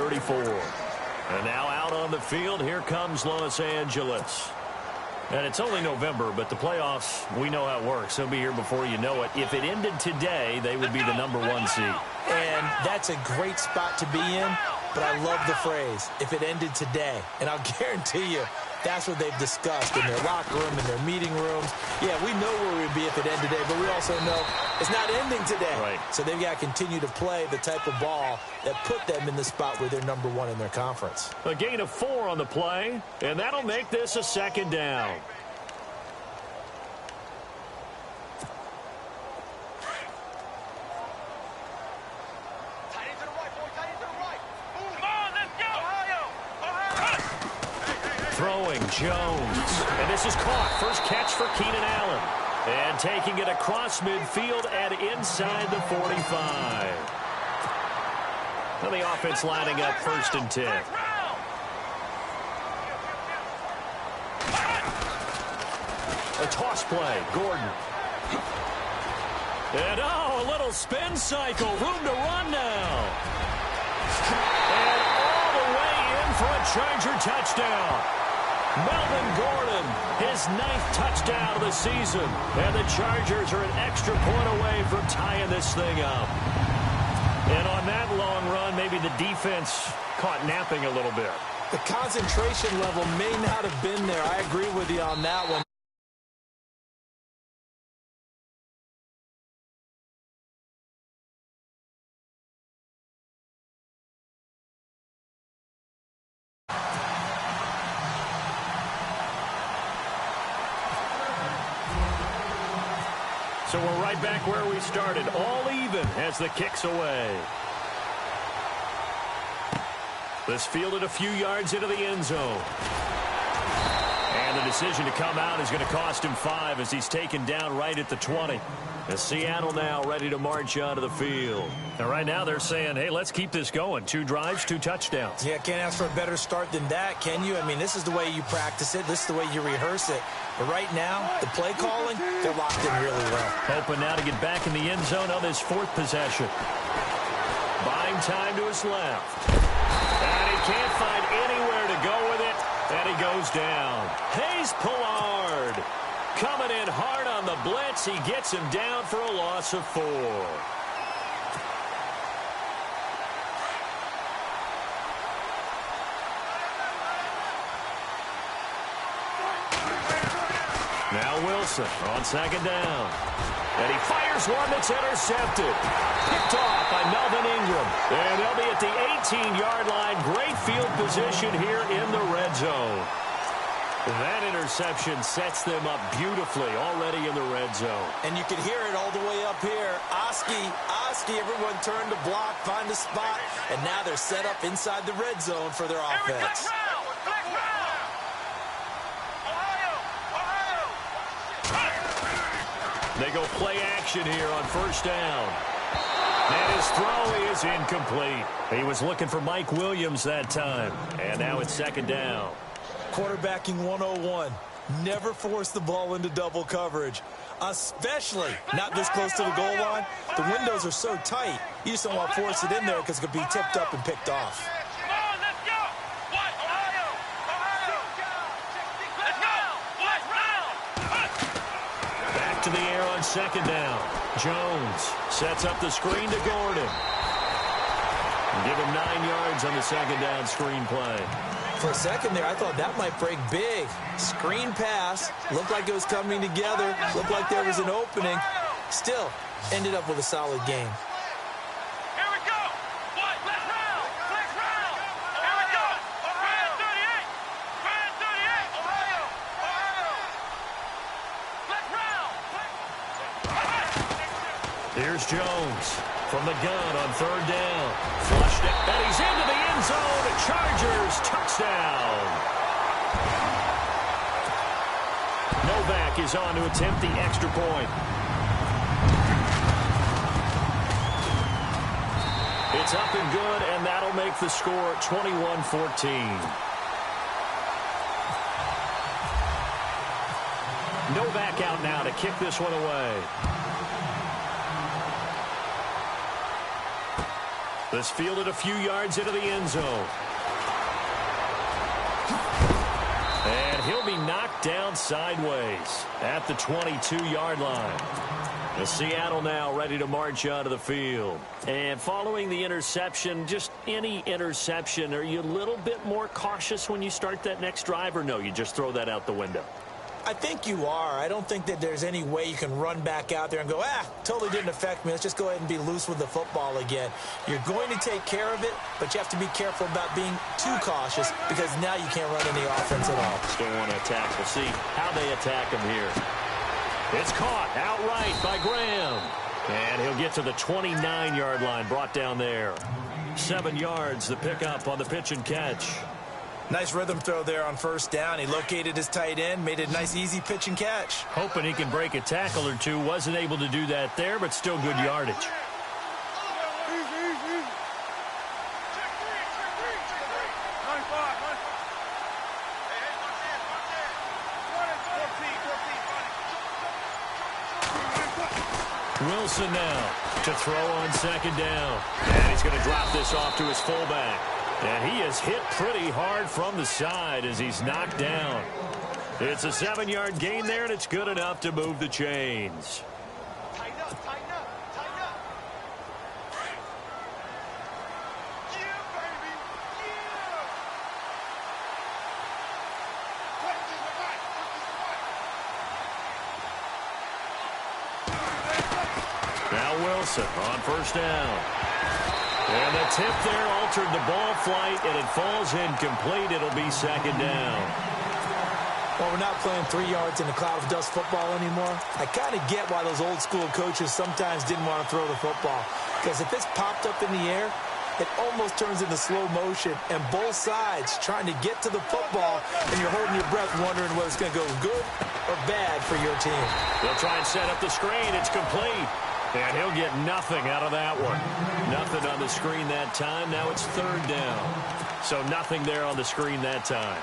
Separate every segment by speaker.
Speaker 1: 34. And now out on the field, here comes Los Angeles. And it's only November, but the playoffs, we know how it works. They'll be here before you know it. If it ended today, they would be the #1 seed.
Speaker 2: And that's a great spot to be in, but I love the phrase, if it ended today. And I'll guarantee you, that's what they've discussed in their locker room, in their meeting rooms. Yeah, we know where we'd be if it ended today, but we also know it's not ending today.
Speaker 1: Right.
Speaker 2: So they've got to continue to play the type of ball that put them in the spot where they're #1 in their conference.
Speaker 1: A gain of 4 on the play, and that'll make this a 2nd down. Throwing Jones, and this is caught. First catch for Keenan Allen. And taking it across midfield and inside the 45. Well, the offense lining up 1st and 10. A toss play, Gordon. And a little spin cycle, room to run now. And all the way in for a Charger touchdown. Melvin Gordon, his 9th touchdown of the season. And the Chargers are an extra point away from tying this thing up. And on that long run, maybe the defense caught napping a little bit.
Speaker 2: The concentration level may not have been there. I agree with you on that one.
Speaker 1: So we're right back where we started, all even as the kick's away. This fielded a few yards into the end zone. And the decision to come out is going to cost him 5 as he's taken down right at the 20. And Seattle now ready to march onto the field. And right now they're saying, hey, let's keep this going. 2 drives, 2 touchdowns.
Speaker 2: Yeah, can't ask for a better start than that, can you? I mean, this is the way you practice it. This is the way you rehearse it. But right now, the play calling, they're locked in really well.
Speaker 1: Hoping now to get back in the end zone on this 4th possession. Buying time to his left. And he can't find anywhere to go with it. And he goes down. Hayes Pollard coming in hard on the blitz. He gets him down for a loss of 4. Now Wilson on 2nd down. And he fires one that's intercepted. Picked off by Melvin Ingram. And they'll be at the 18-yard line. Great field position here in the red zone. That interception sets them up beautifully already in the red zone.
Speaker 2: And you can hear it all the way up here. Oski, everyone turned to block, find a spot, and now they're set up inside the red zone for their offense.
Speaker 1: They go play action here on 1st down. And his throw is incomplete. He was looking for Mike Williams that time. And now it's 2nd down.
Speaker 2: Quarterbacking 101. Never force the ball into double coverage, especially not this close to the goal line. The windows are so tight, you just don't want to force it in there because it could be tipped up and picked off.
Speaker 1: Back to the air on 2nd down. Jones sets up the screen to Gordon. Give him 9 yards on the 2nd down screen play.
Speaker 2: For a second there, I thought that might break big. Screen pass. Looked like it was coming together. Looked like there was an opening. Still, ended up with a solid game.
Speaker 3: Here we go. Let's round. Here we go. Brand 38. Brand 38. Ohio. Let's round.
Speaker 1: Here's Jones from the gun on 3rd down. Flushed it, and he's into the end zone. The Chargers touchdown. Novak is on to attempt the extra point. It's up and good, and that'll make the score 21-14. Novak out now to kick this one away. This fielded a few yards into the end zone. And he'll be knocked down sideways at the 22-yard line. The Seattle now ready to march onto the field. And following the interception, just any interception, are you a little bit more cautious when you start that next drive, or no, you just throw that out the window?
Speaker 2: I think you are. I don't think that there's any way you can run back out there and go, totally didn't affect me. Let's just go ahead and be loose with the football again. You're going to take care of it, but you have to be careful about being too cautious because now you can't run any offense at all.
Speaker 1: Still want to attack. We'll see how they attack him here. It's caught outright by Graham. And he'll get to the 29-yard line, brought down there. 7 yards, the pickup on the pitch and catch.
Speaker 2: Nice rhythm throw there on first down. He located his tight end, made it a nice, easy pitch and catch.
Speaker 1: Hoping he can break a tackle or two. Wasn't able to do that there, but still good yardage. Wilson now to throw on second down. And he's going to drop this off to his fullback. And he is hit pretty hard from the side as he's knocked down. It's a 7-yard gain there, and it's good enough to move the chains.
Speaker 3: Tighten up, tighten up, tighten up. Yeah, baby, yeah.
Speaker 1: Now Wilson on first down. And the tip there altered the ball flight, and it falls incomplete. It'll be second down.
Speaker 2: Well, we're not playing 3 yards in a cloud of dust football anymore. I kind of get why those old school coaches sometimes didn't want to throw the football. Because if it's popped up in the air, it almost turns into slow motion. And both sides trying to get to the football, and you're holding your breath wondering whether it's going to go good or bad for your team.
Speaker 1: They'll try and set up the screen. It's complete. And he'll get nothing out of that one. Nothing on the screen that time. Now it's third down. So nothing there on the screen that time.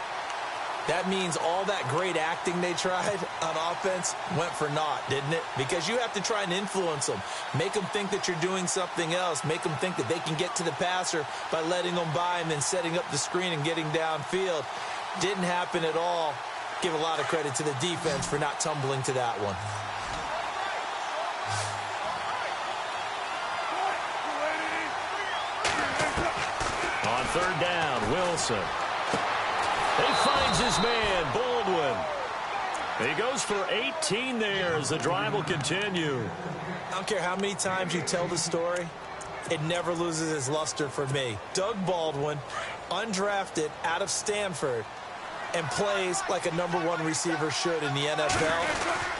Speaker 2: That means all that great acting they tried on offense went for naught, didn't it? Because you have to try and influence them. Make them think that you're doing something else. Make them think that they can get to the passer by letting them by him and setting up the screen and getting downfield. Didn't happen at all. Give a lot of credit to the defense for not tumbling to that one.
Speaker 1: On third down, Wilson. He finds his man, Baldwin. He goes for 18 there as the drive will continue.
Speaker 2: I don't care how many times you tell the story, it never loses its luster for me. Doug Baldwin, undrafted out of Stanford, and plays like a #1 receiver should in the NFL.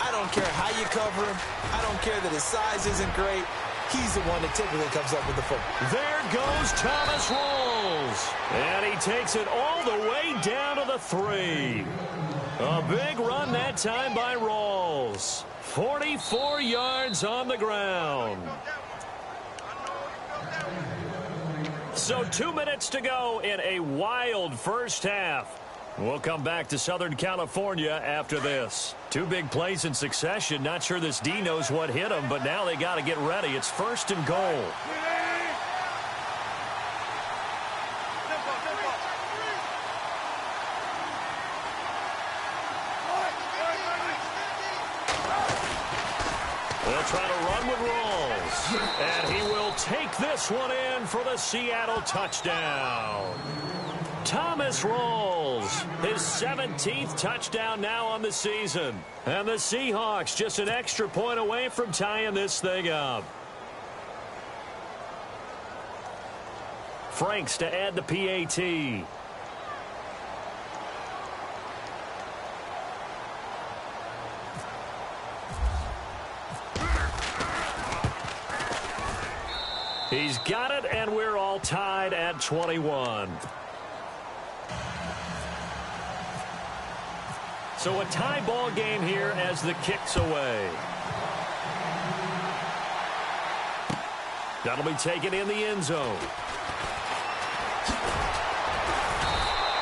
Speaker 2: I don't care how you cover him. I don't care that his size isn't great. He's the one that typically comes up with the football.
Speaker 1: There goes Thomas Rawls. And he takes it all the way down to the 3. A big run that time by Rawls. 44 yards on the ground. So 2 minutes to go in a wild first half. We'll come back to Southern California after this. 2 big plays in succession. Not sure this D knows what hit him, but now they got to get ready. It's first and goal. They'll try to run with Rawls. And he will take this one in for the Seattle touchdown. Thomas Rawls, his 17th touchdown now on the season. And the Seahawks just an extra point away from tying this thing up. Franks to add the PAT. He's got it, and we're all tied at 21. So a tie ball game here as the kick's away. That'll be taken in the end zone.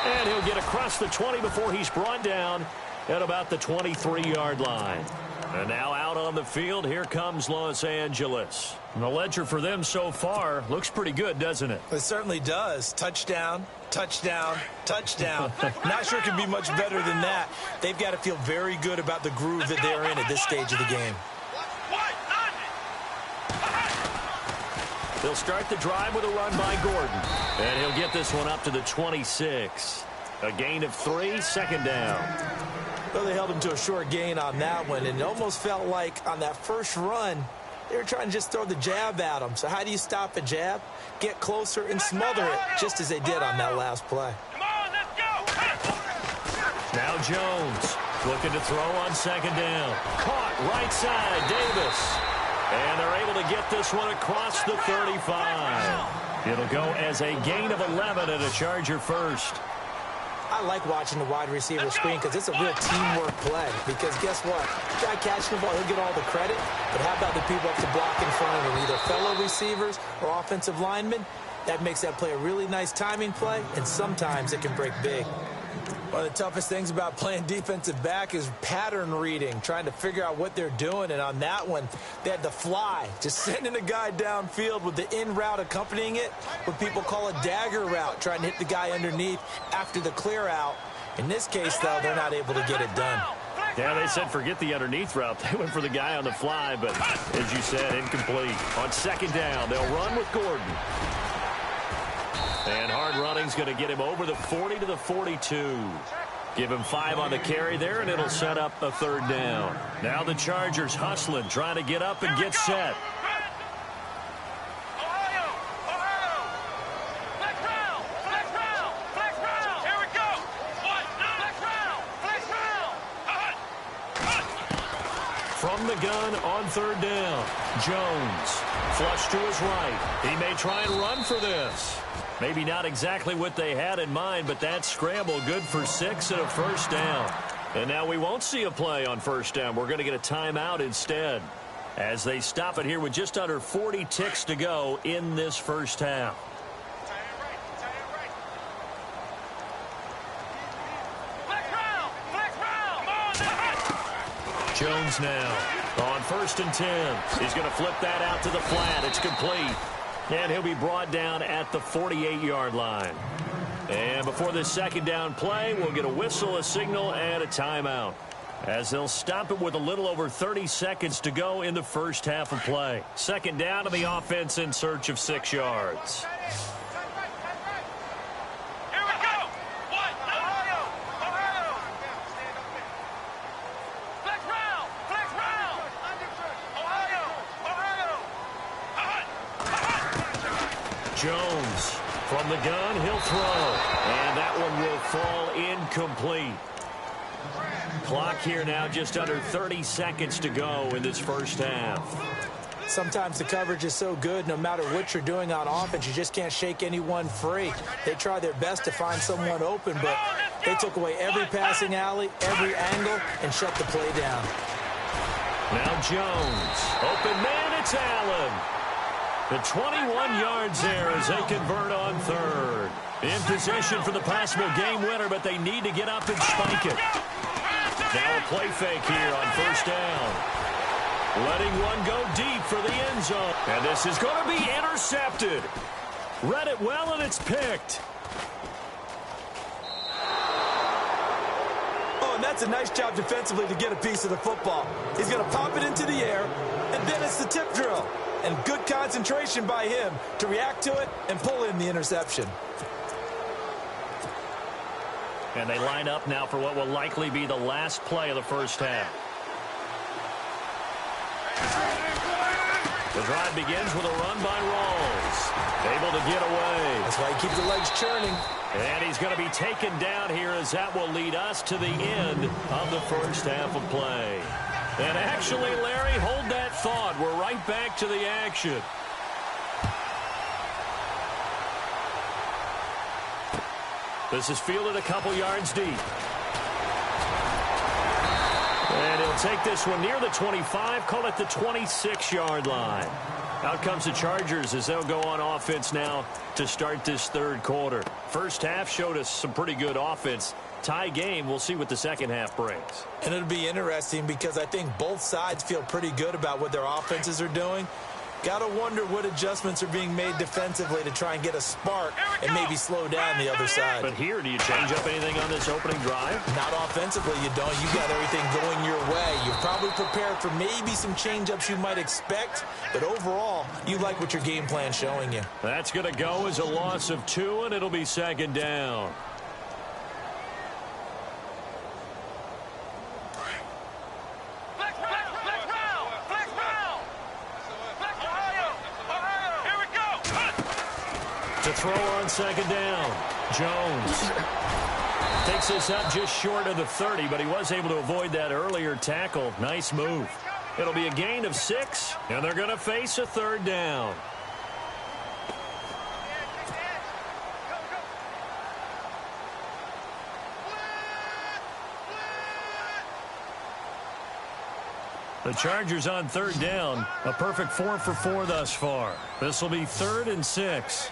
Speaker 1: And he'll get across the 20 before he's brought down at about the 23-yard line. And now out on the field, here comes Los Angeles. And the ledger for them so far looks pretty good, doesn't it?
Speaker 2: It certainly does. Touchdown, touchdown, touchdown. Not sure it can be much better than that. They've got to feel very good about the groove that they're in at this stage of the game.
Speaker 1: They'll start the drive with a run by Gordon. And he'll get this one up to the 26. A gain of 3, second down.
Speaker 2: Well, they held him to a short gain on that one, and it almost felt like on that first run, they were trying to just throw the jab at him. So how do you stop a jab? Get closer and smother it, just as they did on that last play.
Speaker 3: Come on, let's go.
Speaker 1: Now Jones looking to throw on second down. Caught right side, Davis. And they're able to get this one across the 35. It'll go as a gain of 11 and a Charger first.
Speaker 2: I like watching the wide receiver screen because it's a real teamwork play. Because guess what? The guy catching the ball, he'll get all the credit. But how about the people up to block in front of him, either fellow receivers or offensive linemen? That makes that play a really nice timing play, and sometimes it can break big. One of the toughest things about playing defensive back is pattern reading, trying to figure out what they're doing. And on that one, they had the fly, just sending a guy downfield with the in route accompanying it, what people call a dagger route, trying to hit the guy underneath after the clear out. In this case, though, they're not able to get it done.
Speaker 1: Yeah, they said forget the underneath route. They went for the guy on the fly, but as you said, incomplete. On second down, they'll run with Gordon. And hard running's going to get him over the 40 to the 42. Give him 5 on the carry there, and it'll set up a third down. Now the Chargers hustling, trying to get up and get set. From the gun on third down, Jones flush to his right. He may try and run for this. Maybe not exactly what they had in mind, but that scramble good for 6 and a first down. And now we won't see a play on first down. We're going to get a timeout instead as they stop it here with just under 40 ticks to go in this first half. Jones now on 1st and 10. He's going to flip that out to the flat. It's complete. And he'll be brought down at the 48-yard line. And before this second down play, we'll get a whistle, a signal, and a timeout, as they'll stop it with a little over 30 seconds to go in the first half of play. Second down to the offense in search of 6 yards. Jones from the gun, he'll throw. And that one will fall incomplete. Clock here now just under 30 seconds to go in this first half.
Speaker 2: Sometimes the coverage is so good, no matter what you're doing on offense, you just can't shake anyone free. They try their best to find someone open, but they took away every passing alley, every angle, and shut the play down.
Speaker 1: Now Jones. Open man, it's Allen. The 21 yards there as they convert on third. In possession for the possible game winner, but they need to get up and spike it. Now a play fake here on first down. Letting one go deep for the end zone. And this is going to be intercepted. Read it well, and it's picked.
Speaker 2: Oh, and that's a nice job defensively to get a piece of the football. He's going to pop it into the air, and then it's the tip drill. And good concentration by him to react to it and pull in the interception.
Speaker 1: And they line up now for what will likely be the last play of the first half. The drive begins with a run by Rawls. Able to get away.
Speaker 2: That's why you keep the legs churning.
Speaker 1: And he's going to be taken down here as that will lead us to the end of the first half of play. And actually, Larry, hold that thought. We're right back to the action. This is fielded a couple yards deep. And he'll take this one near the 25, call it the 26-yard line. Out comes the Chargers as they'll go on offense now to start this third quarter. First half showed us some pretty good offense. Tie game. We'll see what the second half brings.
Speaker 2: And it'll be interesting because I think both sides feel pretty good about what their offenses are doing. Got to wonder what adjustments are being made defensively to try and get a spark and maybe slow down the other side.
Speaker 1: But here, do you change up anything on this opening drive?
Speaker 2: Not offensively, you don't. You got everything going your way. You're probably prepared for maybe some change-ups you might expect, but overall, you like what your game plan's showing you.
Speaker 1: That's going to go as a loss of 2, and it'll be second down. To throw on second down. Jones takes this up just short of the 30, but he was able to avoid that earlier tackle. Nice move. It'll be a gain of 6, and they're going to face a third down. The Chargers on third down. A perfect 4 for 4 thus far. This will be 3rd and 6.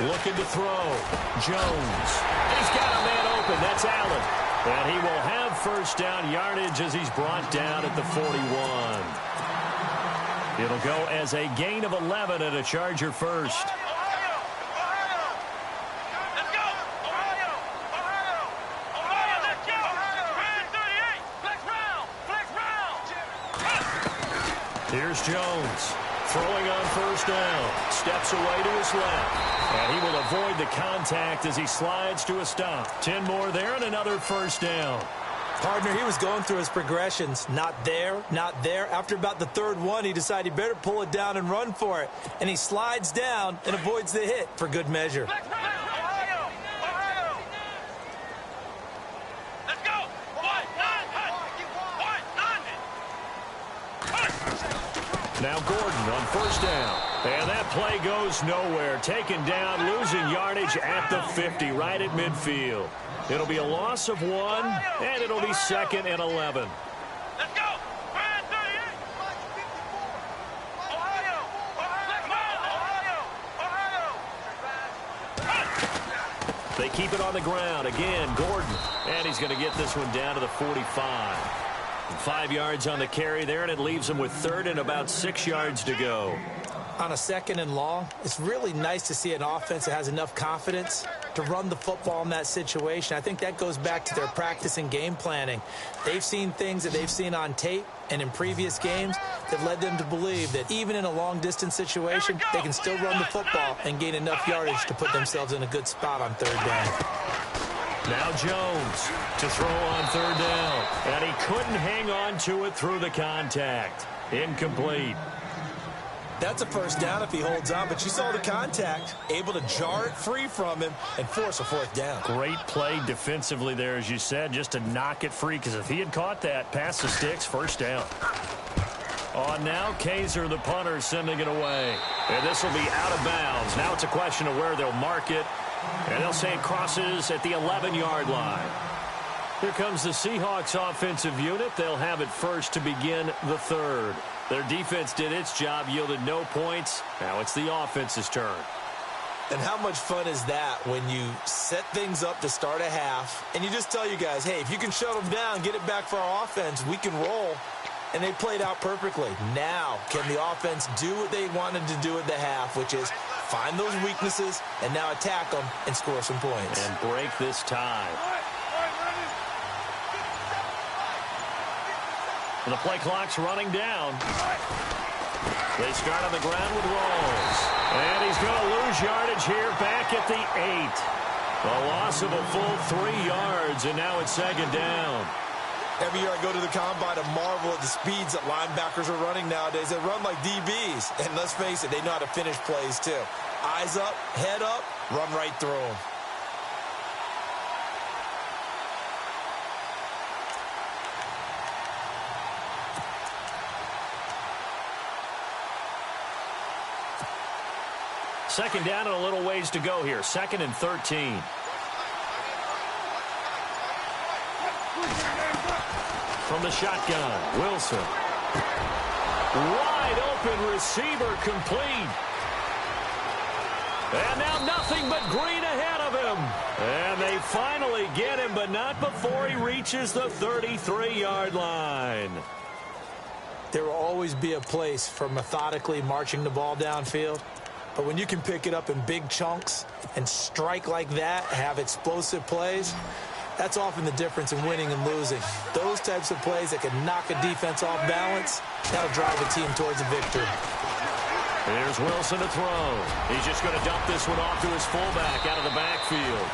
Speaker 1: Looking to throw. Jones. He's got a man open. That's Allen. And he will have first down yardage as he's brought down at the 41. It'll go as a gain of 11 and a Charger first. Here's Jones. Throwing on first down. Steps away to his left. And he will avoid the contact as he slides to a stop. 10 more there and another first down.
Speaker 2: Partner, he was going through his progressions. Not there, not there. After about the third one, he decided he better pull it down and run for it. And he slides down and avoids the hit for good measure.
Speaker 1: Now Gordon on first down. And that play goes nowhere. Taken down, losing yardage at the 50, right at midfield. It'll be a loss of 1, and it'll be 2nd and 11.
Speaker 3: Let's go!
Speaker 1: They keep it on the ground. Again, Gordon. And he's going to get this one down to the 45. 5 yards on the carry there, and it leaves him with 3rd and about 6 yards to go.
Speaker 2: On a 2nd and long, it's really nice to see an offense that has enough confidence to run the football in that situation. I think that goes back to their practice and game planning. They've seen things that they've seen on tape and in previous games that led them to believe that even in a long-distance situation, they can still run the football and gain enough yardage to put themselves in a good spot on 3rd down.
Speaker 1: Now Jones to throw on 3rd down. And he couldn't hang on to it through the contact. Incomplete.
Speaker 2: That's a first down if he holds on, but you saw the contact, able to jar it free from him and force a 4th down.
Speaker 1: Great play defensively there, as you said, just to knock it free, because if he had caught that, past the sticks, first down. On now, Kaiser, the punter, sending it away. And this will be out of bounds. Now it's a question of where they'll mark it, and they'll say it crosses at the 11-yard line. Here comes the Seahawks offensive unit. They'll have it first to begin the 3rd. Their defense did its job, yielded no points. Now it's the offense's turn.
Speaker 2: And how much fun is that when you set things up to start a half, and you just tell you guys, hey, if you can shut them down, get it back for our offense, we can roll. And they played out perfectly. Now, can the offense do what they wanted to do at the half, which is find those weaknesses and now attack them and score some points.
Speaker 1: And break this tie. The play clock's running down. They start on the ground with Rawls. And he's going to lose yardage here back at the 8. A loss of a full 3 yards, and now it's 2nd down.
Speaker 2: Every year I go to the combine and marvel at the speeds that linebackers are running nowadays. They run like DBs. And let's face it, they know how to finish plays too. Eyes up, head up, run right through them.
Speaker 1: Second down and a little ways to go here. 2nd and 13. From the shotgun, Wilson. Wide open receiver complete. And now nothing but green ahead of him. And they finally get him, but not before he reaches the 33-yard line.
Speaker 2: There will always be a place for methodically marching the ball downfield. But when you can pick it up in big chunks and strike like that, have explosive plays, that's often the difference in winning and losing. Those types of plays that can knock a defense off balance, that'll drive a team towards a victory.
Speaker 1: Here's Wilson to throw. He's just going to dump this one off to his fullback out of the backfield.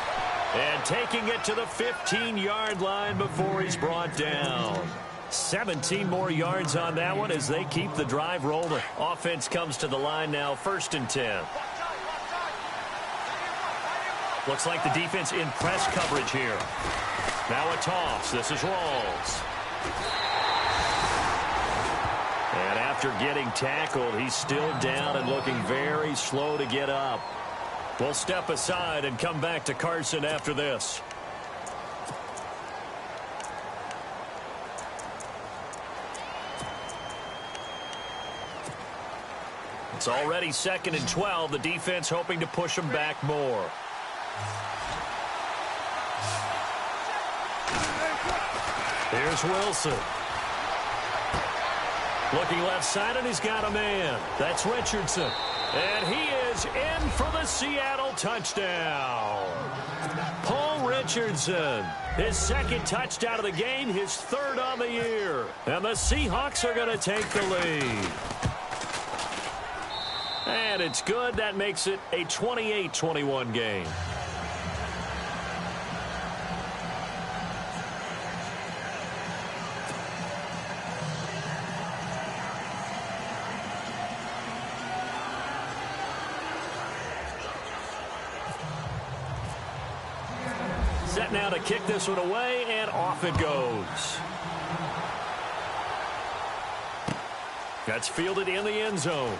Speaker 1: And taking it to the 15-yard line before he's brought down. 17 more yards on that one as they keep the drive rolling. Offense comes to the line now, 1st and 10. Looks like the defense in press coverage here. Now a toss. This is Rawls. And after getting tackled, he's still down and looking very slow to get up. We'll step aside and come back to Carson after this. It's already 2nd and 12. The defense hoping to push him back more. Here's Wilson. Looking left side, and he's got a man. That's Richardson. And he is in for the Seattle touchdown. Paul Richardson, his 2nd touchdown of the game, his 3rd on the year. And the Seahawks are going to take the lead. And it's good. That makes it a 28-21 game. Set now to kick this one away, and off it goes. That's fielded in the end zone.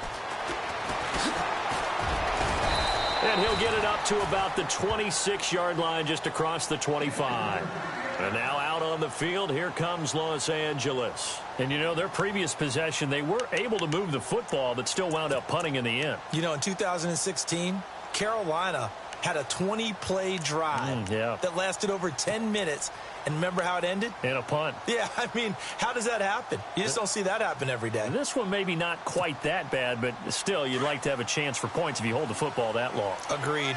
Speaker 1: And he'll get it up to about the 26-yard line, just across the 25. And now out on the field, here comes Los Angeles. And, you know, their previous possession, they were able to move the football, but still wound up punting in the end.
Speaker 2: You know, in 2016, Carolina had a 20-play drive that lasted over 10 minutes. And remember how it ended?
Speaker 1: In a punt.
Speaker 2: Yeah, I mean, how does that happen? You just don't see that happen every day.
Speaker 1: This one maybe not quite that bad, but still, you'd like to have a chance for points if you hold the football that long.
Speaker 2: Agreed.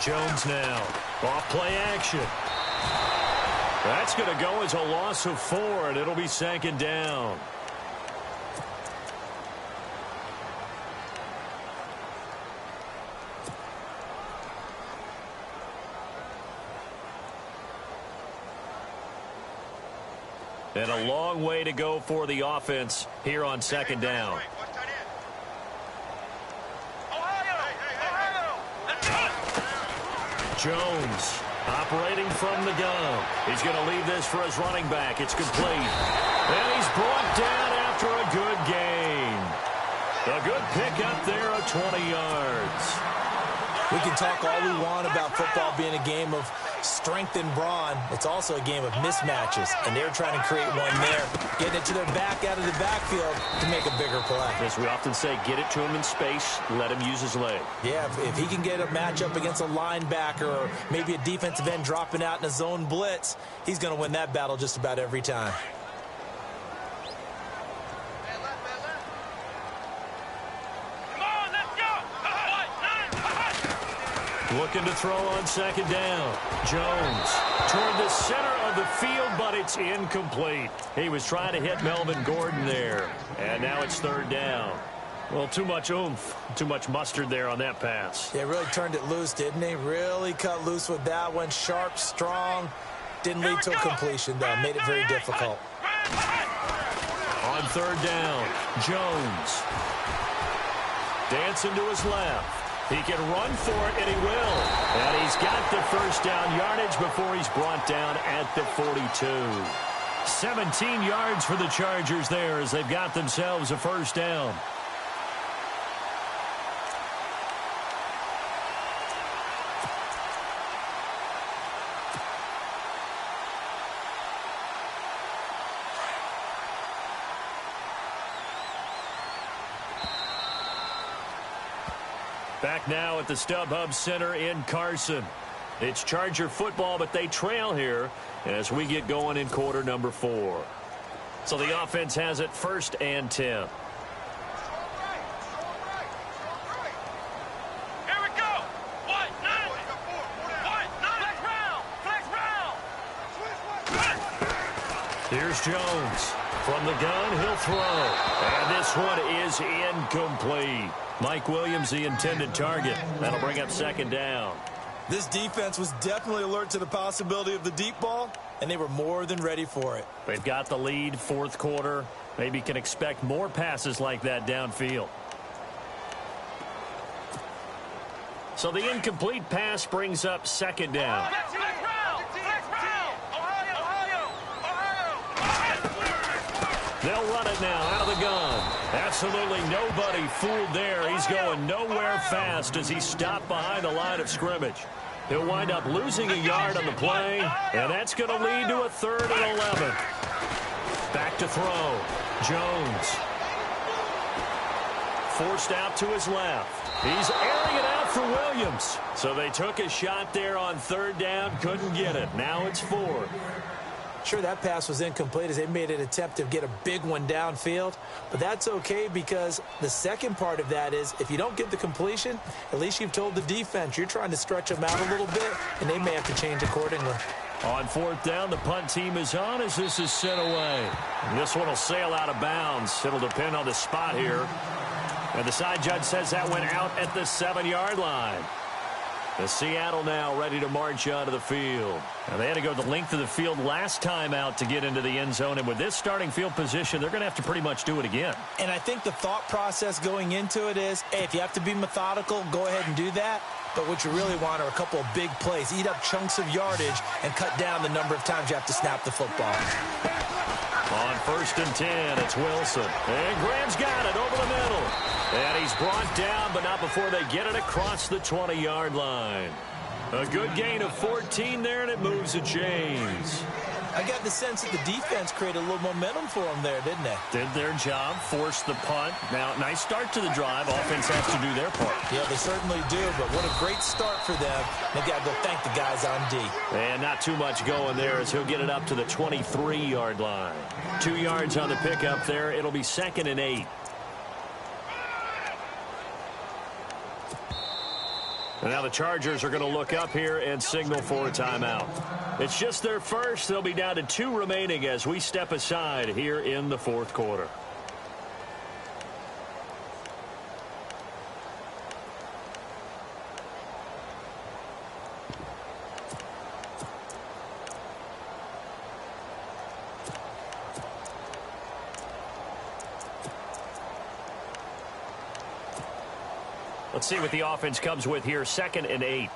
Speaker 1: Jones now. Off play action. That's going to go as a loss of 4, and it'll be 2nd down. And a long way to go for the offense here on 2nd down. Jones operating from the gun. He's going to leave this for his running back. It's complete. And he's brought down after a good gain. A good pickup there of 20 yards.
Speaker 2: We can talk all we want about football being a game of strength and brawn. It's also a game of mismatches, and they're trying to create one there, getting it to their back out of the backfield to make a bigger play.
Speaker 1: As we often say, get it to him in space, let him use his leg.
Speaker 2: Yeah, if he can get a matchup against a linebacker or maybe a defensive end dropping out in a zone blitz, he's going to win that battle just about every time.
Speaker 1: Looking to throw on 2nd down. Jones toward the center of the field, but it's incomplete. He was trying to hit Melvin Gordon there. And now it's 3rd down. Well, too much oomph, too much mustard there on that pass.
Speaker 2: Yeah, really turned it loose, didn't he? Really cut loose with that one. Sharp, strong. Didn't lead to a completion, though. Made it very difficult.
Speaker 1: On 3rd down, Jones. Dancing to his left. He can run for it, and he will. And he's got the 1st down yardage before he's brought down at the 42. 17 yards for the Chargers there as they've got themselves a 1st down. Back now at the StubHub Center in Carson. It's Charger football, but they trail here as we get going in quarter number 4. So the offense has it 1st and 10.
Speaker 3: Here we go. What? 9. What? 9. Flex round.
Speaker 1: Here's Jones. From the gun, he'll throw. And this one is incomplete. Mike Williams, the intended target. That'll bring up 2nd down.
Speaker 2: This defense was definitely alert to the possibility of the deep ball, and they were more than ready for it.
Speaker 1: They've got the lead, 4th quarter. Maybe can expect more passes like that downfield. So the incomplete pass brings up 2nd down.
Speaker 3: Flex round. Ohio.
Speaker 1: They'll run it now out of the gun. Absolutely nobody fooled there. He's going nowhere fast as he's stopped behind the line of scrimmage. He'll wind up losing a yard on the play, and that's going to lead to a 3rd and 11. Back to throw. Jones. Forced out to his left. He's airing it out for Williams. So they took a shot there on 3rd down, couldn't get it. Now it's 4th.
Speaker 2: Sure, that pass was incomplete as they made an attempt to get a big one downfield, but that's okay because the second part of that is if you don't get the completion, at least you've told the defense you're trying to stretch them out a little bit, and they may have to change accordingly.
Speaker 1: On 4th down, the punt team is on as this is sent away. And this one will sail out of bounds. It'll depend on the spot here. And the side judge says that went out at the 7-yard line. The Seattle now ready to march onto the field. Now they had to go the length of the field last time out to get into the end zone. And with this starting field position, they're going to have to pretty much do it again.
Speaker 2: And I think the thought process going into it is, hey, if you have to be methodical, go ahead and do that. But what you really want are a couple of big plays. Eat up chunks of yardage and cut down the number of times you have to snap the football.
Speaker 1: On 1st and 10, it's Wilson. And Graham's got it over the middle. And he's brought down, but not before they get it across the 20-yard line. A good gain of 14 there, and it moves the chains.
Speaker 2: I got the sense that the defense created a little momentum for them there, didn't they?
Speaker 1: Did their job, forced the punt. Now, nice start to the drive. Offense has to do their part.
Speaker 2: Yeah, they certainly do, but what a great start for them. They've got to go thank the guys on D.
Speaker 1: And not too much going there as he'll get it up to the 23-yard line. 2 yards on the pickup there. It'll be 2nd and 8. And now the Chargers are going to look up here and signal for a timeout. It's just their first. They'll be down to 2 remaining as we step aside here in the 4th quarter. Let's see what the offense comes with here. 2nd and 8.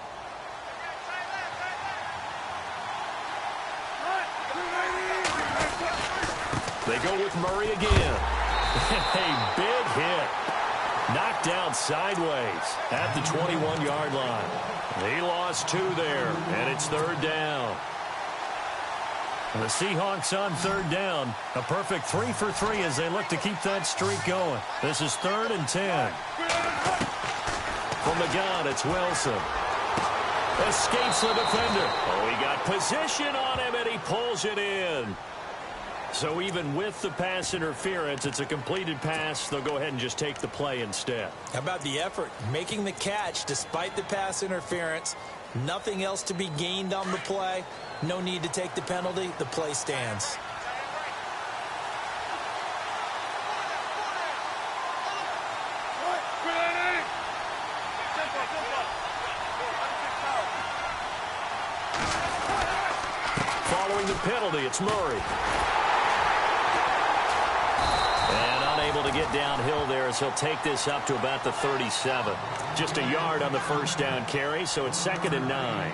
Speaker 1: They go with Murray again. A big hit. Knocked down sideways at the 21-yard line. He lost 2 there, and it's 3rd down. And the Seahawks on 3rd down. A perfect 3 for 3 as they look to keep that streak going. This is 3rd and 10. From the gun, it's Wilson. Escapes the defender. Oh, he got position on him, and he pulls it in. So even with the pass interference, it's a completed pass. They'll go ahead and just take the play instead.
Speaker 2: How about the effort? Making the catch despite the pass interference. Nothing else to be gained on the play. No need to take the penalty. The play stands.
Speaker 1: Following the penalty, it's Murray. And unable to get downhill there as he'll take this up to about the 37. Just a yard on the 1st down carry, so it's 2nd and 9.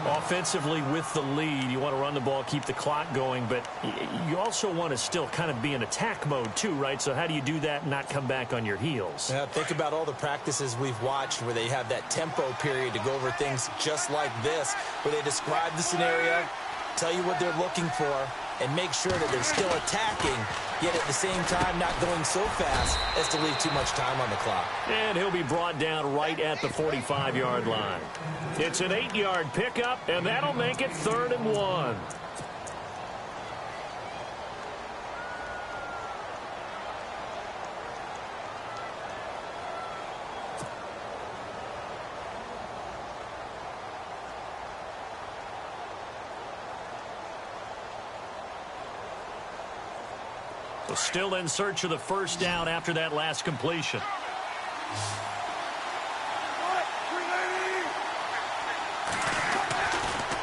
Speaker 1: Offensively with the lead, you want to run the ball, keep the clock going, but you also want to still kind of be in attack mode too, right? So how do you do that and not come back on your heels?
Speaker 2: Yeah, think about all the practices we've watched where they have that tempo period to go over things just like this, where they describe the scenario, tell you what they're looking for, and make sure that they're still attacking, yet at the same time not going so fast as to leave too much time on the clock.
Speaker 1: And he'll be brought down right at the 45-yard line. It's an 8-yard pickup, and that'll make it 3rd and 1. Still in search of the first down after that last completion.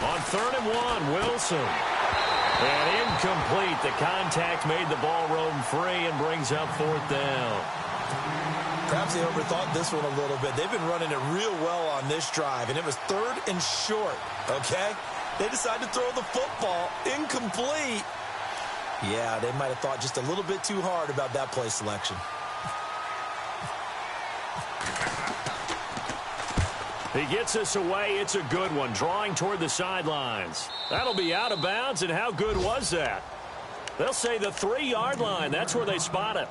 Speaker 1: On 3rd and 1, Wilson. And incomplete. The contact made the ball roam free and brings up 4th down.
Speaker 2: Perhaps they overthought this one a little bit. They've been running it real well on this drive, and it was 3rd and short, okay? They decided to throw the football incomplete. Yeah, they might have thought just a little bit too hard about that play selection.
Speaker 1: He gets us away. It's a good one, drawing toward the sidelines. That'll be out of bounds, and how good was that? They'll say the 3-yard line. That's where they spot it.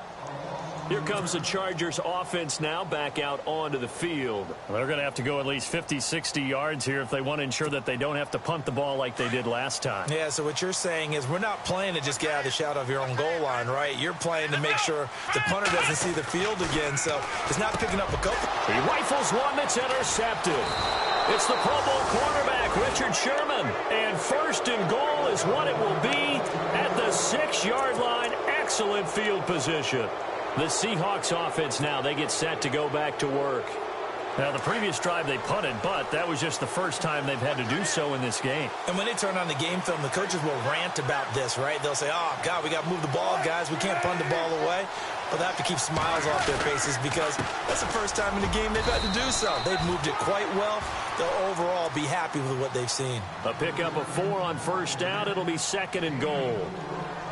Speaker 1: Here comes the Chargers offense now back out onto the field. They're going to have to go at least 50, 60 yards here if they want to ensure that they don't have to punt the ball like they did last time.
Speaker 2: Yeah, so what you're saying is we're not playing to just get out of the shadow of your own goal line, right? You're playing to make sure the punter doesn't see the field again, so it's not picking up a couple.
Speaker 1: He rifles one that's intercepted. It's the Pro Bowl quarterback, Richard Sherman. And 1st and goal is what it will be at the 6-yard line. Excellent field position. The Seahawks offense now, they get set to go back to work. Now, the previous drive they punted, but that was just the first time they've had to do so in this game.
Speaker 2: And when they turn on the game film, the coaches will rant about this, right? They'll say, oh, God, we got to move the ball, guys. We can't punt the ball away. But they have to keep smiles off their faces because that's the first time in the game they've had to do so. They've moved it quite well. They'll overall be happy with what they've seen.
Speaker 1: A pickup of 4 on 1st down. It'll be 2nd and goal.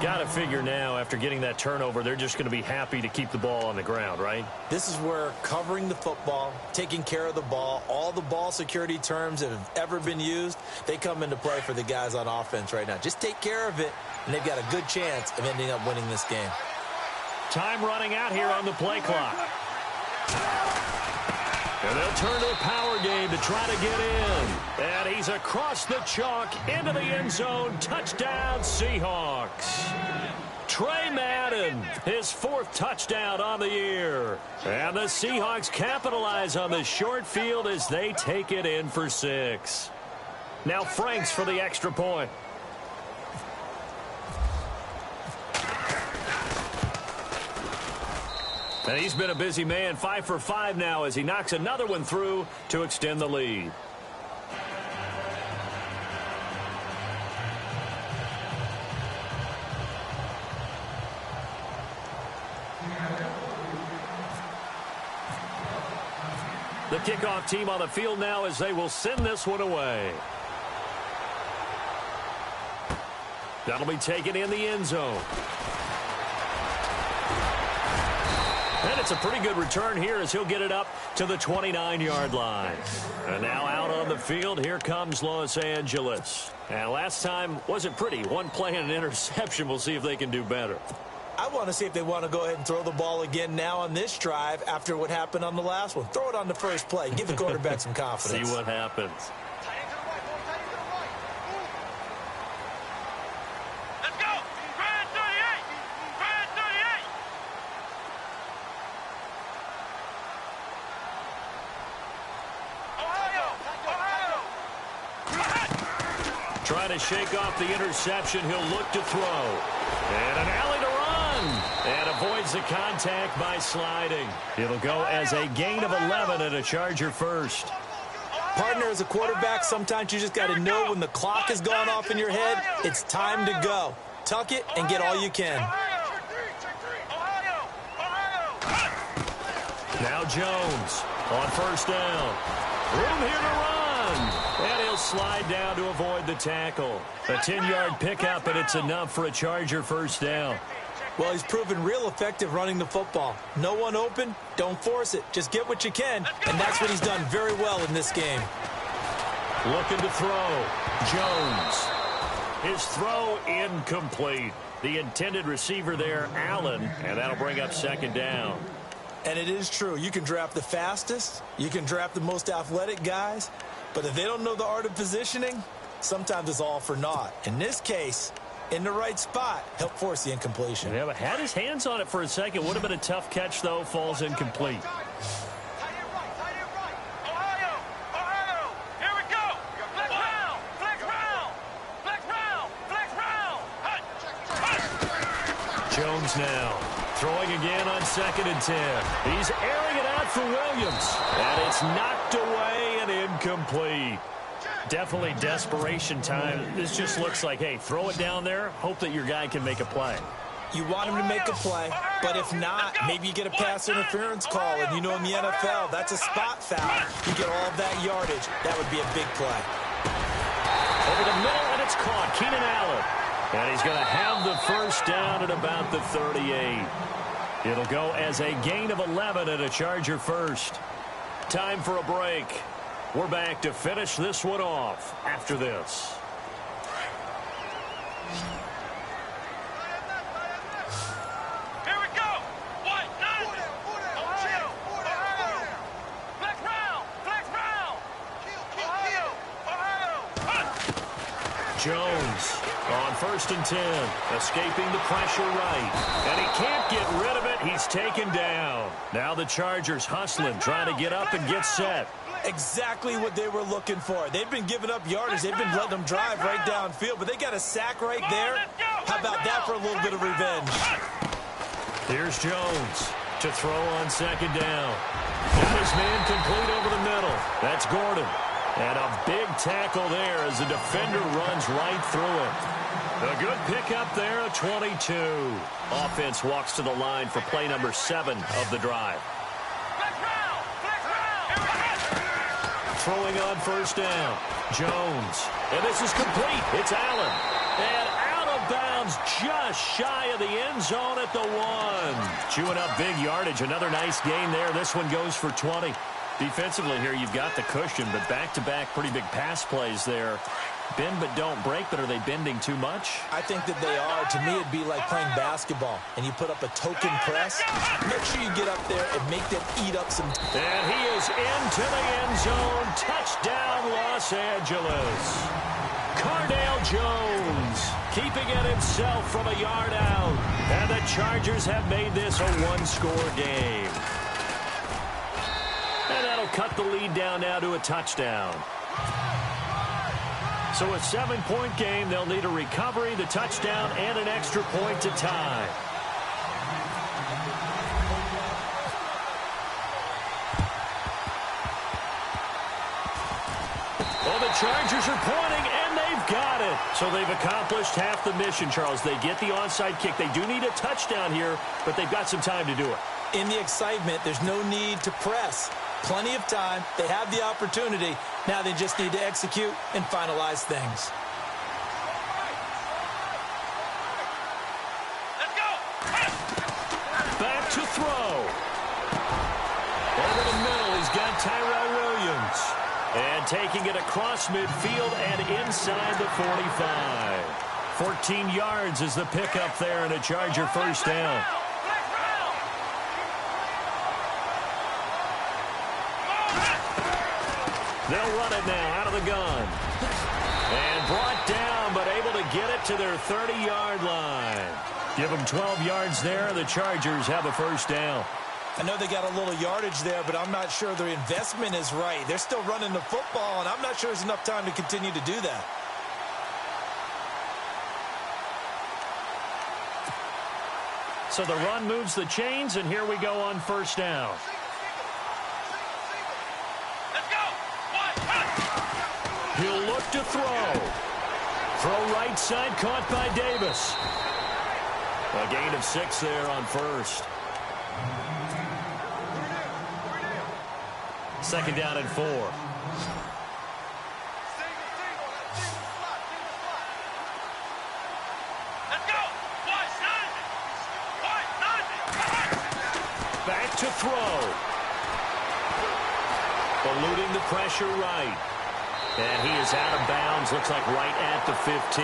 Speaker 1: Got to figure now, after getting that turnover, they're just going to be happy to keep the ball on the ground, right?
Speaker 2: This is where covering the football, taking care of the ball, all the ball security terms that have ever been used, they come into play for the guys on offense right now. Just take care of it, and they've got a good chance of ending up winning this game.
Speaker 1: Time running out here on the play clock. And they'll turn to a power game to try to get in. And he's across the chalk into the end zone. Touchdown, Seahawks. Trey Madden, his 4th touchdown on the year. And the Seahawks capitalize on the short field as they take it in for 6. Now Franks for the extra point. And he's been a busy man, 5 for 5 now as he knocks another one through to extend the lead. The kickoff team on the field now as they will send this one away. That'll be taken in the end zone. And it's a pretty good return here as he'll get it up to the 29-yard line. And now out on the field, here comes Los Angeles. And last time wasn't pretty. One play and an interception. We'll see if they can do better.
Speaker 2: I want to see if they want to go ahead and throw the ball again now on this drive after what happened on the last one. Throw it on the first play. Give the quarterback some confidence.
Speaker 1: See what happens.
Speaker 3: Let's go! Grand 38! Grand 38!
Speaker 1: Trying to shake off the interception. He'll look to throw. And an alley to run. And avoids the contact by sliding. It'll go as a gain of 11 and a Charger first.
Speaker 2: Partner, as a quarterback, sometimes you just got to know when the clock has gone off in your head, it's time to go. Tuck it and get all you can.
Speaker 1: Now Jones on 1st down. Room here to run. And he'll slide down to avoid the tackle. A 10-yard pickup, and it's enough for a Charger 1st down.
Speaker 2: Well, he's proven real effective running the football. No one open, don't force it. Just get what you can, and that's what he's done very well in this game.
Speaker 1: Looking to throw. Jones. His throw incomplete. The intended receiver there, Allen, and that'll bring up second down.
Speaker 2: And it is true. You can draft the fastest. You can draft the most athletic guys. But if they don't know the art of positioning, sometimes it's all for naught. In this case, in the right spot, help force the incompletion.
Speaker 1: Yeah, but had his hands on it for a second. Would have been a tough catch, though. Falls incomplete. Jones now throwing again on 2nd and 10. He's airing it out for Williams. And it's knocked away and incomplete. Definitely desperation time. This just looks like, hey, throw it down there. Hope that your guy can make a play.
Speaker 2: You want him to make a play, but if not, maybe you get a pass interference call. And you know in the NFL, that's a spot foul. You get all of that yardage. That would be a big play.
Speaker 1: Over the middle, and it's caught. Keenan Allen. And he's going to have the first down at about the 38. It'll go as a gain of 11 and a Charger first. Time for a break. We're back to finish this one off after this.
Speaker 3: Here we go. What? Ohio. Flex round. Ohio.
Speaker 1: Jones on 1st and 10, escaping the pressure right. And he can't get rid of it. He's taken down. Now the Chargers hustling, trying to get up and get set.
Speaker 2: Exactly what they were looking for. They've been giving up yardage. They've been letting them drive right downfield, but they got a sack right there. How about that for a little bit of revenge?
Speaker 1: Here's Jones to throw on 2nd down. Got his man complete over the middle. That's Gordon. And a big tackle there as the defender runs right through him. A good pickup there, a 22. Offense walks to the line for play number 7 of the drive. Throwing on 1st down. Jones. And this is complete. It's Allen. And out of bounds just shy of the end zone at the 1. Chewing up big yardage. Another nice gain there. This one goes for 20. Defensively here, you've got the cushion, but back-to-back pretty big pass plays there. Bend but don't break, but are they bending too much?
Speaker 2: I think that they are. To me, it'd be like playing basketball, and you put up a token press. Make sure you get up there and make them eat up some.
Speaker 1: And he is into the end zone. Touchdown, Los Angeles. Cardale Jones keeping it himself from a yard out. And the Chargers have made this a one-score game. And that'll cut the lead down now to a touchdown. So a 7-point game, they'll need a recovery, the touchdown, and an extra point to tie. Well, the Chargers are pointing, and they've got it. So they've accomplished half the mission, Charles. They get the onside kick. They do need a touchdown here, but they've got some time to do it.
Speaker 2: In the excitement, there's no need to press. Plenty of time. They have the opportunity. Now they just need to execute and finalize things.
Speaker 3: Let's go.
Speaker 1: Back to throw. Over the middle, he's got Tyrell Williams. And taking it across midfield and inside the 45. 14 yards is the pickup there and a Charger first down. They'll run it now out of the gun. And brought down, but able to get it to their 30-yard line. Give them 12 yards there. The Chargers have a first down.
Speaker 2: I know they got a little yardage there, but I'm not sure their investment is right. They're still running the football, and I'm not sure there's enough time to continue to do that.
Speaker 1: So the run moves the chains, and here we go on first down. He'll look to throw. Throw right side, caught by Davis. A gain of 6 there on first. 2nd down and 4.
Speaker 3: Let's go.
Speaker 1: Back to throw. Eluding the pressure right. And he is out of bounds is looks like right at the 15.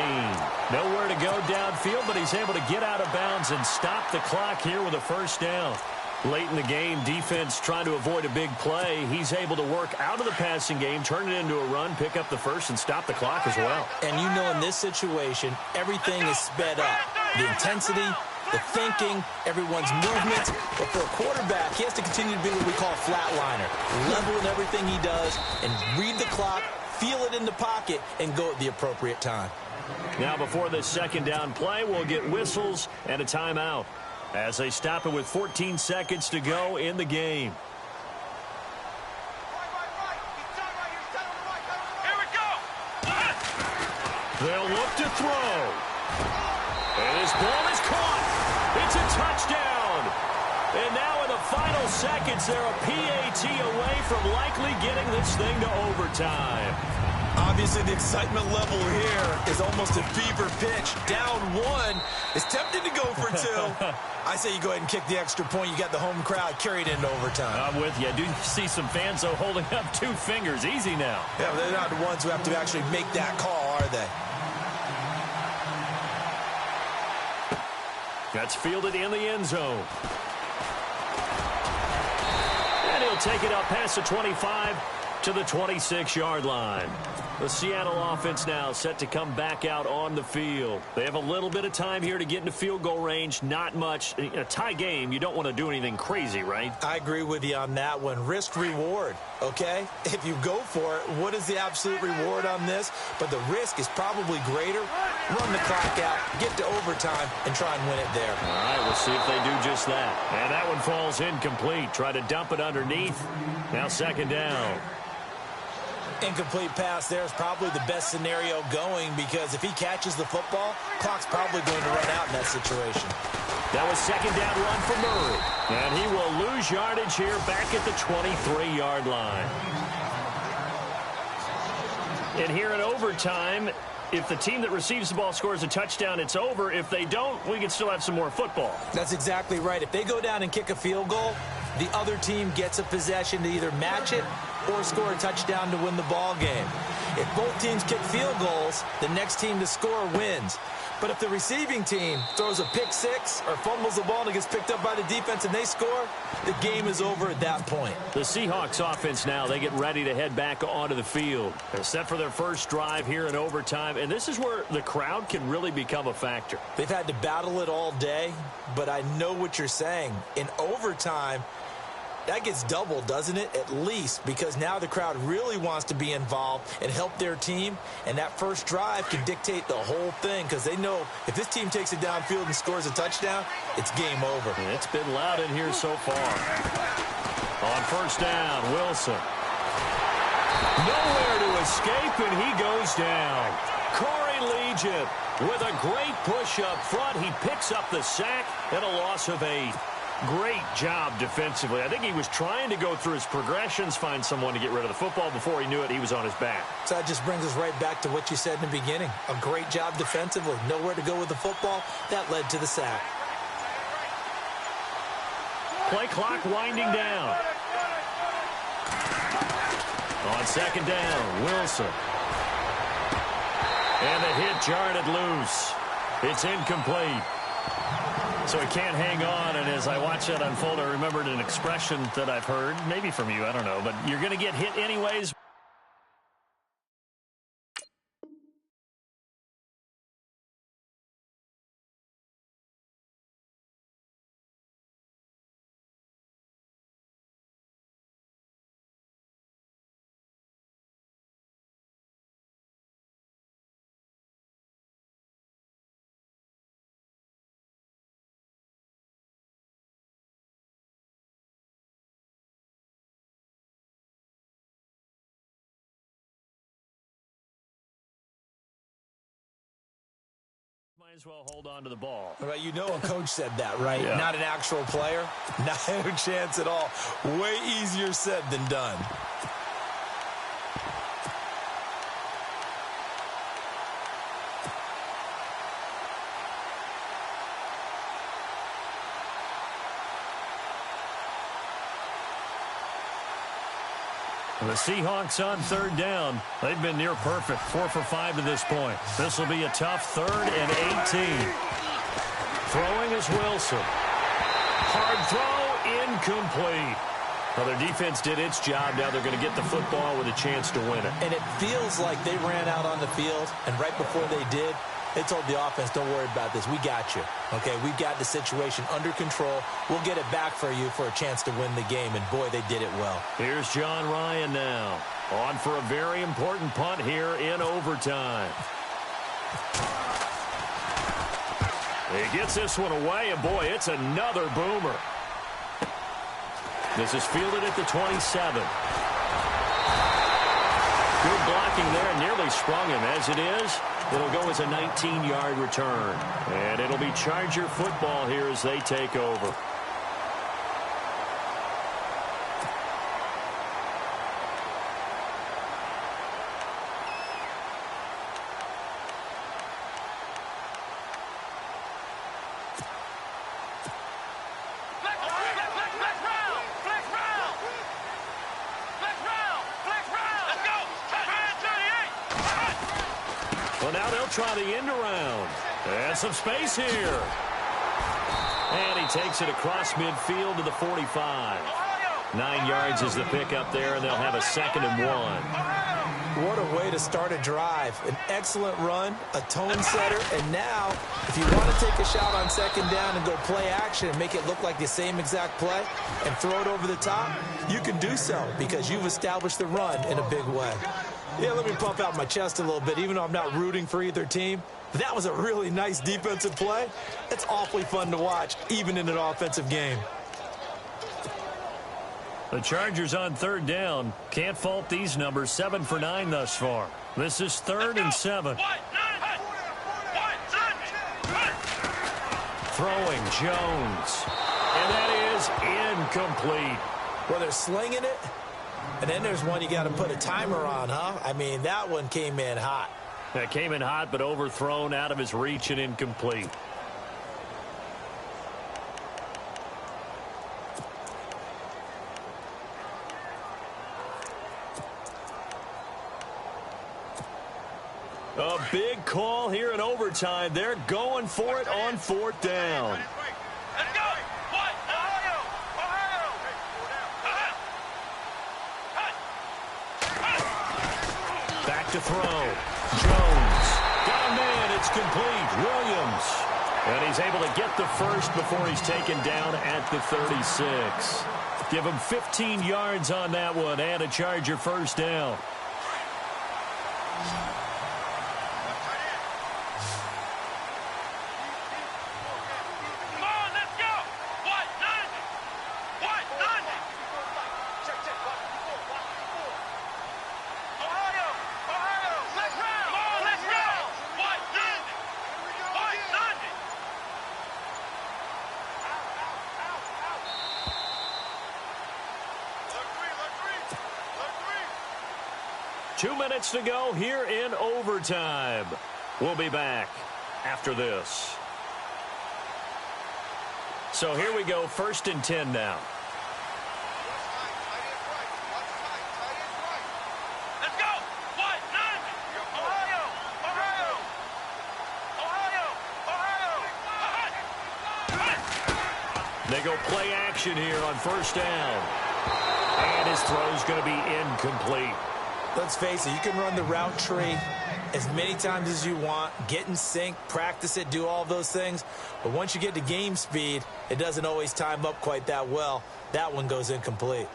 Speaker 1: Nowhere to go downfield, but he's able to get out of bounds and stop the clock here with a first down. Late in the game, defense trying to avoid a big play. He's able to work out of the passing game, turn it into a run, pick up the first, and stop the clock as well.
Speaker 2: And you know in this situation, everything is sped up. The intensity, the thinking, everyone's movements. But for a quarterback, he has to continue to be what we call a flatliner. Level in everything he does and read the clock, feel it in the pocket, and go at the appropriate time.
Speaker 1: Now before this second down play, we'll get whistles and a timeout as they stop it with 14 seconds to go in the game.
Speaker 3: Here we go.
Speaker 1: They'll look to throw. And his ball is caught. It's a touchdown. And now in the final seconds, they're a PAT away from likely getting this thing to overtime.
Speaker 2: Obviously, the excitement level here is almost a fever pitch. Down one. It's tempting to go for two. I say you go ahead and kick the extra point. You got the home crowd carried into overtime.
Speaker 1: I'm with you. I do see some fans, though, holding up 2 fingers. Easy now.
Speaker 2: Yeah, but they're not the ones who have to actually make that call, are they?
Speaker 1: That's fielded in the end zone. And he'll take it up past the 25 to the 26-yard line. The Seattle offense now set to come back out on the field. They have a little bit of time here to get into field goal range. Not much. In a tie game, you don't want to do anything crazy, right?
Speaker 2: I agree with you on that one. Risk-reward, okay? If you go for it, what is the absolute reward on this? But the risk is probably greater. Run the clock out, get to overtime, and try and win it there.
Speaker 1: All right, we'll see if they do just that. And that one falls incomplete. Try to dump it underneath. Now second down.
Speaker 2: Incomplete pass there is probably the best scenario going because if he catches the football, clock's probably going to run out in that situation.
Speaker 1: That was second down run for Murray. And he will lose yardage here back at the 23-yard line. And here in overtime, if the team that receives the ball scores a touchdown, it's over. If they don't, we can still have some more football.
Speaker 2: That's exactly right. If they go down and kick a field goal, the other team gets a possession to either match it or score a touchdown to win the ball game. If both teams kick field goals, the next team to score wins. But if the receiving team throws a pick six or fumbles the ball and it gets picked up by the defense and they score, the game is over at that point.
Speaker 1: The Seahawks offense now, they get ready to head back onto the field. They're set for their first drive here in overtime, and this is where the crowd can really become a factor.
Speaker 2: They've had to battle it all day, but I know what you're saying. In overtime, that gets doubled, doesn't it? At least, because now the crowd really wants to be involved and help their team, and that first drive can dictate the whole thing because they know if this team takes it downfield and scores a touchdown, it's game over.
Speaker 1: And it's been loud in here so far. On first down, Wilson. Nowhere to escape, and he goes down. Corey Legion with a great push up front. He picks up the sack and a loss of 8. Great job defensively. I think he was trying to go through his progressions, find someone to get rid of the football. Before he knew it, he was on his back.
Speaker 2: So that just brings us right back to what you said in the beginning. A great job defensively. Nowhere to go with the football. That led to the sack.
Speaker 1: Play clock winding down. On second down, Wilson. And the hit jarred it loose. It's incomplete. So he can't hang on, and as I watch that unfold, I remembered an expression that I've heard, maybe from you, I don't know, but you're going to get hit anyways. Might as well hold on to the ball.
Speaker 2: Right, you know a coach said that, right?
Speaker 1: Yeah.
Speaker 2: Not an actual player. Not a chance at all. Way easier said than done.
Speaker 1: The Seahawks on third down. They've been near perfect, 4 for 5 to this point. This will be a tough 3rd and 18. Throwing is Wilson. Hard throw, incomplete. Well, their defense did its job. Now they're going to get the football with a chance to win it.
Speaker 2: And it feels like they ran out on the field, and right before they did, they told the offense, don't worry about this. We got you. Okay, we've got the situation under control. We'll get it back for you for a chance to win the game, and boy, they did it well.
Speaker 1: Here's John Ryan now. On for a very important punt here in overtime. He gets this one away, and boy, it's another boomer. This is fielded at the 27. Good blocking there, nearly sprung him. As it is, it'll go as a 19-yard return. And it'll be Charger football here as they take over. Well, now they'll try the end around. And some space here. And he takes it across midfield to the 45. 9 yards is the pickup there, and they'll have a 2nd and 1.
Speaker 2: What a way to start a drive. An excellent run, a tone setter, and now, if you want to take a shot on 2nd down and go play action and make it look like the same exact play and throw it over the top, you can do so because you've established the run in a big way. Yeah, let me pump out my chest a little bit, even though I'm not rooting for either team. But that was a really nice defensive play. It's awfully fun to watch, even in an offensive game.
Speaker 1: The Chargers on 3rd down. Can't fault these numbers. 7 for 9 thus far. This is 3rd and 7. Throwing Jones. And that is incomplete.
Speaker 2: Well, they're slinging it. And then there's one you got to put a timer on, huh? I mean, that one came in hot.
Speaker 1: That came in hot, but overthrown, out of his reach, and incomplete. A big call here in overtime. They're going for it on 4th down.
Speaker 3: Let's go!
Speaker 1: Back to throw. Jones. Got a man. It's complete. Williams. And he's able to get the first before he's taken down at the 36. Give him 15 yards on that one and a Charger 1st down. Two minutes to go here in overtime. We'll be back after this. So here we go, 1st and 10 now.
Speaker 3: Let's go! What? None! Ohio!
Speaker 1: They go play action here on 1st down. And his throw's going to be incomplete.
Speaker 2: Let's face it, you can run the route tree as many times as you want, get in sync, practice it, do all those things. But once you get to game speed, it doesn't always time up quite that well. That one goes incomplete.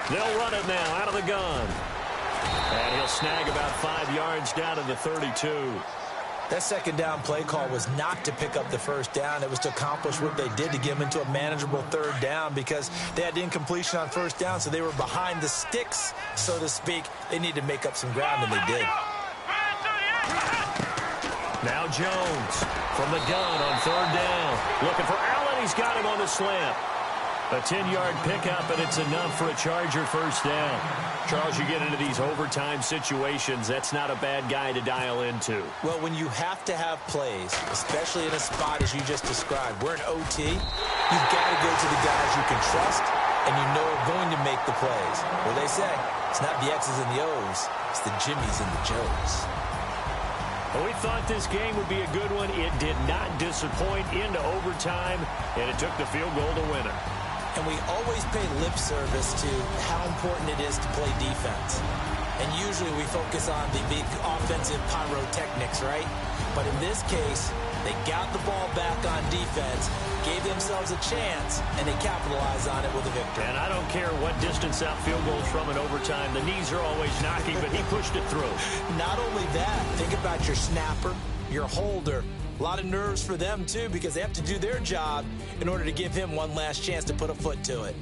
Speaker 1: They'll run it now out of the gun. And he'll snag about 5 yards down to the 32.
Speaker 2: That 2nd down play call was not to pick up the 1st down. It was to accomplish what they did to get them into a manageable 3rd down because they had incompletion on 1st down, so they were behind the sticks, so to speak. They needed to make up some ground, and they did.
Speaker 1: Now Jones from the gun on third down. Looking for Allen. He's got him on the slant. A 10-yard pickup, and it's enough for a Charger first down. Charles, you get into these overtime situations, that's not a bad guy to dial into.
Speaker 2: Well, when you have to have plays, especially in a spot as you just described, we're in OT, you've got to go to the guys you can trust and you know are going to make the plays. Well, they say it's not the X's and the O's, it's the Jimmies and the Joes.
Speaker 1: Well, we thought this game would be a good one. It did not disappoint into overtime, and it took the field goal to win it.
Speaker 2: And we always pay lip service to how important it is to play defense. And usually we focus on the big offensive pyrotechnics, right? But in this case, they got the ball back on defense, gave themselves a chance, and they capitalized on it with a victory.
Speaker 1: And I don't care what distance out field goals from in overtime. The knees are always knocking, but he pushed it through.
Speaker 2: Not only that, think about your snapper, your holder. A lot of nerves for them, too, because they have to do their job in order to give him one last chance to put a foot to it.